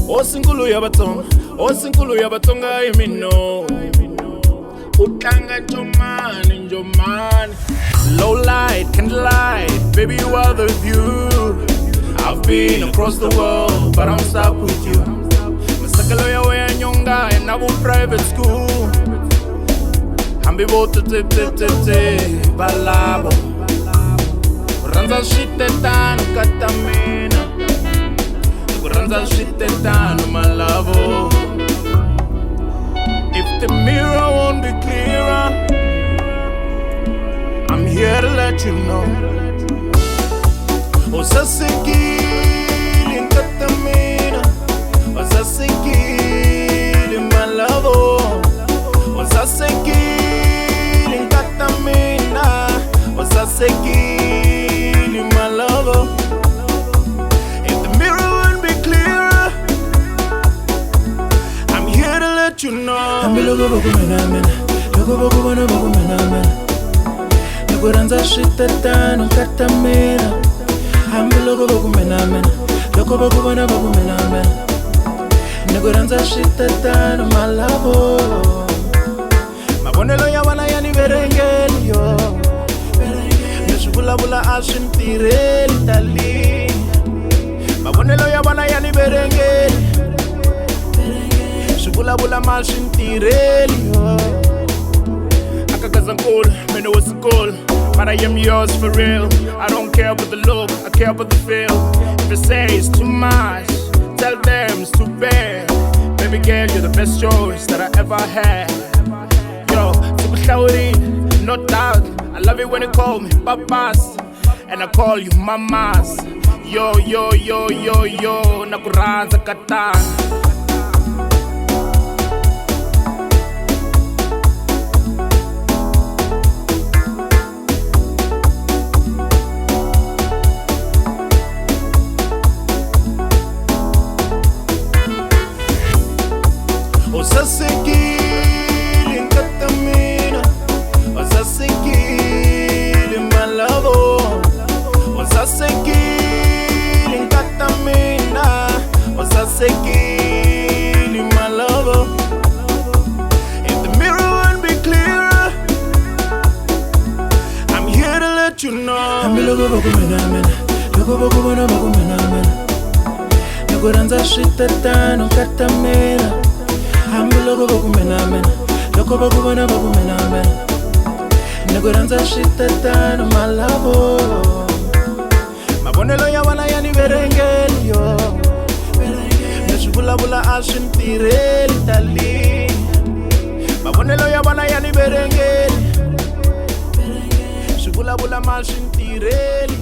HosiNkulu ya Tsonga, HosiNkulu ya Tsonga imino. Utlanga njomani. Low light, candlelight, baby you are the view. I've been across the world, but I'm stuck with you. Masakelo ya we nyonga and I private school. Hambi bote te balabo. Ranza shite tanu katamina. Ranza shite tanu malavo. If the mirror won't be clearer, I'm here to let you know. Sasekile katamina. Sasekile malavo. Sasekile katamina. Sasekile malavo. If the mirror won't be clearer, I'm here to let you know. I'm logo bokumenamena, logo bokubona bokumenamena. Nakuranza shite tanu katamina. I'm logo bokumenamena, logo bokubona bokumenamena. Nakuranza shite tanu malavo. Mabonelo ya wana yani verengeli yo. Neshubula ashimtireli tali. Mabonelo ya wana yani verengeli. Shubula mashimtireli yo. Akakazankulu, meno HosiNkulu. But I am yours for real. I don't care about the look, I care about the feel. If you say it's too much, tell them it's too bad. Baby girl, you're the best choice that I ever had. Yo, super shouty, no doubt. I love it when you call me papas, and I call you mamas. Yo, nakuranza katana. Sasekile katamina. Sasekile malavo. Sasekile katamina. Sasekile malavo. If the mirror won't be clearer, I'm here to let you know. I'm logo bokumenamena, logo bokubona bokumenamena. Nakuranza shite tanu katamina. I'm logo bokumenamena, logo bokubona bokumenamena. Nakuranza shite tanu malavo. Mabonelo ya wana yani verengeli yo. Neshubula ashimtireli tali. Mabonelo ya wana yani verengeli. Shubula mashimtireli.